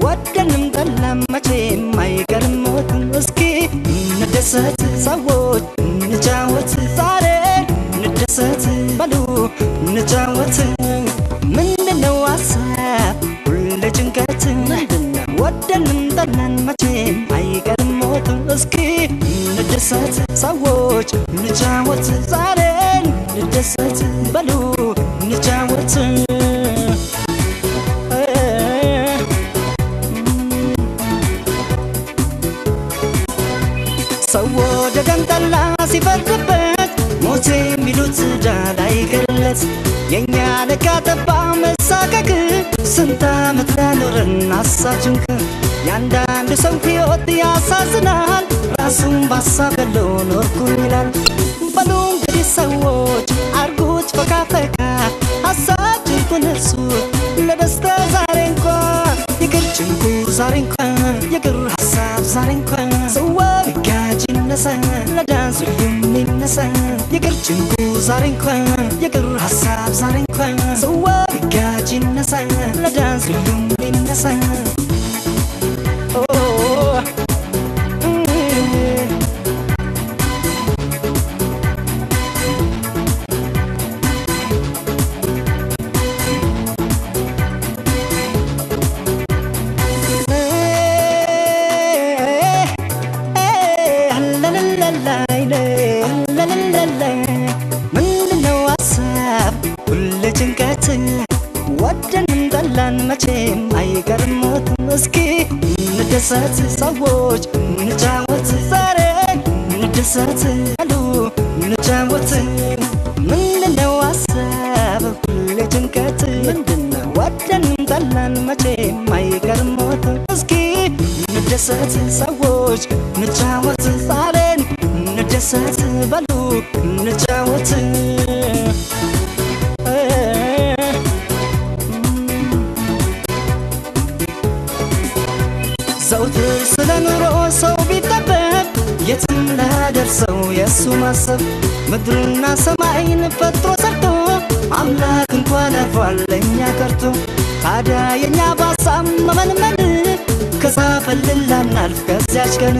ወደንም ጠላም መቼም አይቀርሞት እስኪ እንደሰት ሰዎች እንጫወት ዛሬ እንደሰት በሉ እንጫወት ምንድነው ሐሳብ ሁሌ ጭንቀት ወደንም ጠላን መቼም አይቀርሞት እስኪ እንደሰት ሰዎች እንጫወት ዛሬ እንደሰት በሉ እንጫወት ሰው ደገንጠላ ሲፈርድበት ሞቴ ሚሉት ዳላይ ገለት የኛ ለካተባ መሳቀቅ ስንት ዓመት ለኖርን አሳጭንክ ያንዳንድ ሰው ሕይወት ያሳዝናል ራሱን ባሳብ ያለው ኖርኩ ይላል በሉ እንግዲህ ሰዎች አርጉት ፈካ ፈካ ሐሳባችሁን እርሱት ለደስታ ዛሬ እንኳን ይቅር ጭንቁ ዛሬ እንኳን ይቅር ሐሳብ ዛሬ እንኳን ሰው ይነሳ ለዳንስ ይነሳ ይቅር ጭንቁ ዛሬ እንኳን ይቅር ሐሳብ ዛሬ እንኳን ሰው ይነሳ ለዳንስ ይነሳ ምንድነው ሐሳብ ሁሌ ጭንቀት ወደንም ጠላን መቼም አይቀርሞት እስኪ እንደሰት ሰዎች እንጫወት ዛሬ እንደሰት አሉ እንጫወት ምንድነው ሐሳብ ሁሌ ጭንቀት ወደንም ጠላን መቼም አይቀርሞት እስኪ እንደሰት ሰዎች እንጫወት ዛሬ እንደሰት በሉ እንጫወት ዘውትር ስለ ኑሮ ሰው ቢጠበብ የትም ላደርሰው የሱ ማሰብ ምድርና ሰማይን ፈጥሮ ሰርቶ አምላክ እንኳን አልፏል ለእኛ ቀርቶ ታዲያ የእኛ ባሳብ መመንመን ከጻፈልን ላናልፍ ከዚያች ቀን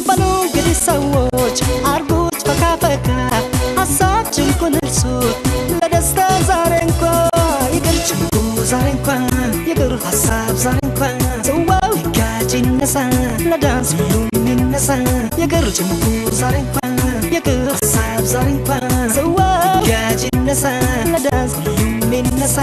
በሉ እንግዲህ ሰዎች አርጉት ፈካ ፈካ ሐሳባችሁን እርሱት ለደስታ ዛሬ እንኳን ይቅር ጭንቁ ዛሬ እንኳን ይቅር ሐሳብ ዛሬ እንኳን ሰው ይነሳ ለዳንስ ይነሳ ይቅር ጭንቁ ዛሬ እንኳን ይቅር ሐሳብ ዛሬ እንኳን ሰው ይነሳ ለዳንስ ይነሳ